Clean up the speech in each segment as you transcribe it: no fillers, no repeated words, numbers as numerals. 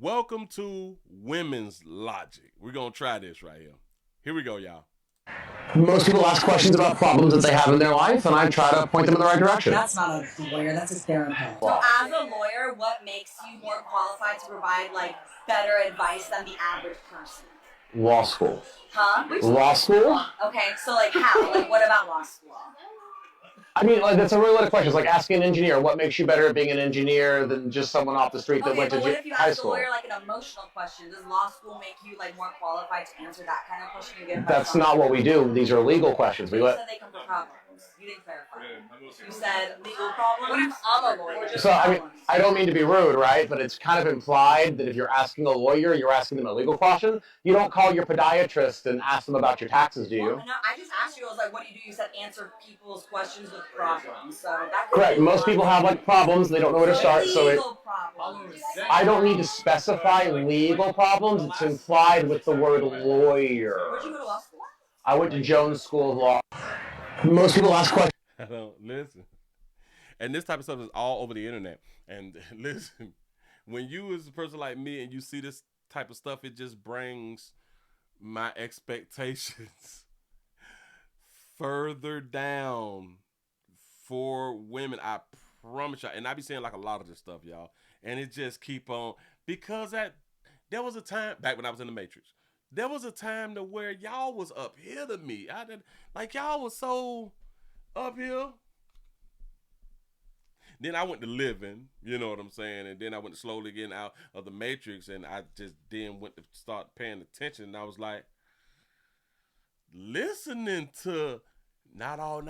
Welcome to Women's Logic. We're going to try this right here. Here we go, y'all. Most people ask questions about problems that they have in their life, and I try to point them in the right direction. That's not a lawyer, that's a therapist. So as a lawyer, what makes you more qualified to provide better advice than the average person? Law school. Huh? Law school? Okay, so how? What about law school? I mean, that's a really good question. It's like asking an engineer, what makes you better at being an engineer than just someone off the street that went to what if you high ask school? a lawyer an emotional question? Does law school make you more qualified to answer that kind of question? You get That's not what we do. These are legal questions. You said they come from problems. You didn't clarify. You said legal problems. I'm a lawyer. So, I don't mean to be rude, right? But it's kind of implied that if you're asking a lawyer, you're asking them a legal question. You don't call your podiatrist and ask them about your taxes, do you? Well, no, I just asked you. I was like, what do you do? You said answer people's questions with problems. So that correct. Most people have problems. They don't know where to start. Legal problems. I don't need to specify legal problems. It's implied with the word lawyer. Where'd you go to law school? I went to Jones School of Law. Most people ask questions. I don't listen. And this type of stuff is all over the internet. And listen, when you as a person like me and you see this type of stuff, it just brings my expectations further down for women. I promise y'all. And I be saying a lot of this stuff, y'all. And it just keep on. Because there was a time back when I was in the Matrix. There was a time to where y'all was up here to me. Y'all was so up here. Then I went to living, you know what I'm saying? And then I went to slowly getting out of the Matrix, and I just then went to start paying attention. And I was like, listening to not all.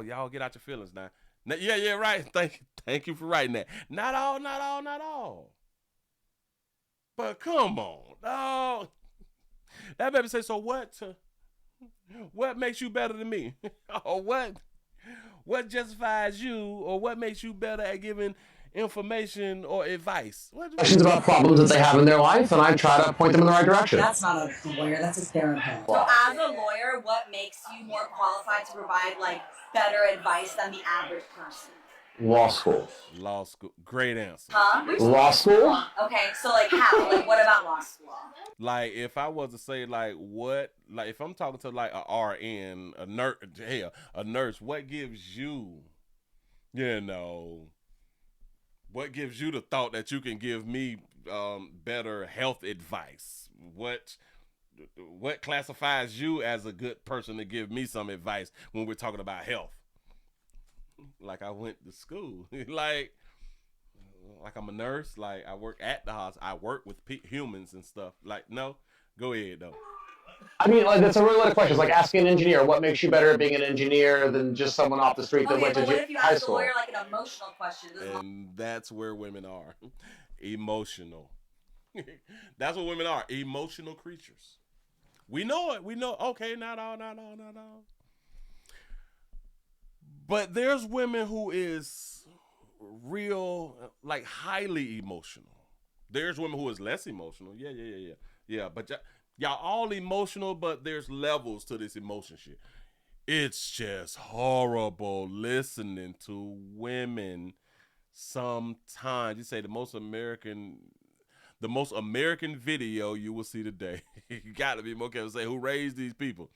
Y'all get out your feelings now. Yeah, right. Thank you for writing that. Not all. But come on, dog. That baby say, so what? What makes you better than me? Or what justifies you, or what makes you better at giving information or advice? Questions about problems that they have in their life, and I try to point them in the right direction. That's not a lawyer, that's a therapist. So as a lawyer, what makes you more qualified to provide better advice than the average person? Law school. Law school. Great answer. Huh? Law school? Okay, so how? What about law school? If I was to say what, if I'm talking to a RN, a nurse, a nurse, what gives you, what gives you the thought that you can give me better health advice? What classifies you as a good person to give me some advice when we're talking about health? I went to school, I'm a nurse, I work at the hospital, I work with humans and stuff. No, go ahead though. I mean, that's a really good question. It's like asking an engineer, what makes you better at being an engineer than just someone off the street that went to high school? What if you ask a lawyer an emotional question? And that's where women are. Emotional. That's what women are. Emotional creatures. We know it. We know. Okay, not all. But there's women who is real, highly emotional. There's women who is less emotional. Yeah. But y'all all emotional, but there's levels to this emotion shit. It's just horrible listening to women sometimes. You say the most American video you will see today. You got to be more careful to say who raised these people.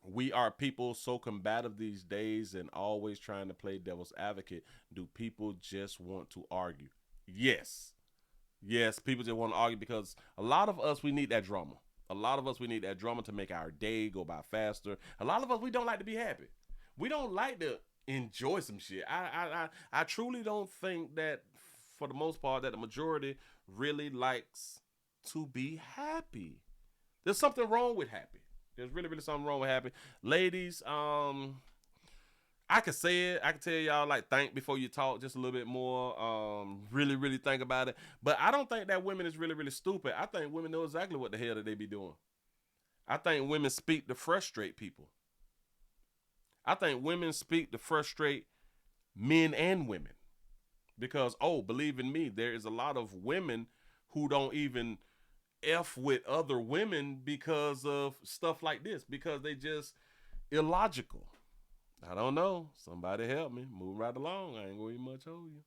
We are people so combative these days and always trying to play devil's advocate. Do people just want to argue? Yes, people just want to argue because a lot of us, we need that drama. A lot of us, we need that drama to make our day go by faster. A lot of us, we don't like to be happy. We don't like to enjoy some shit. I truly don't think that, for the most part, that the majority really likes to be happy. There's something wrong with happy. There's really, really something wrong with happy. Ladies, I could say it. I could tell y'all, think before you talk just a little bit more. Really, really think about it. But I don't think that women is really, really stupid. I think women know exactly what the hell that they be doing. I think women speak to frustrate people. I think women speak to frustrate men and women. Because, believe in me, there is a lot of women who don't even F with other women because of stuff like this, because they just illogical. I don't know. Somebody help me. Move right along. I ain't gonna eat much of you.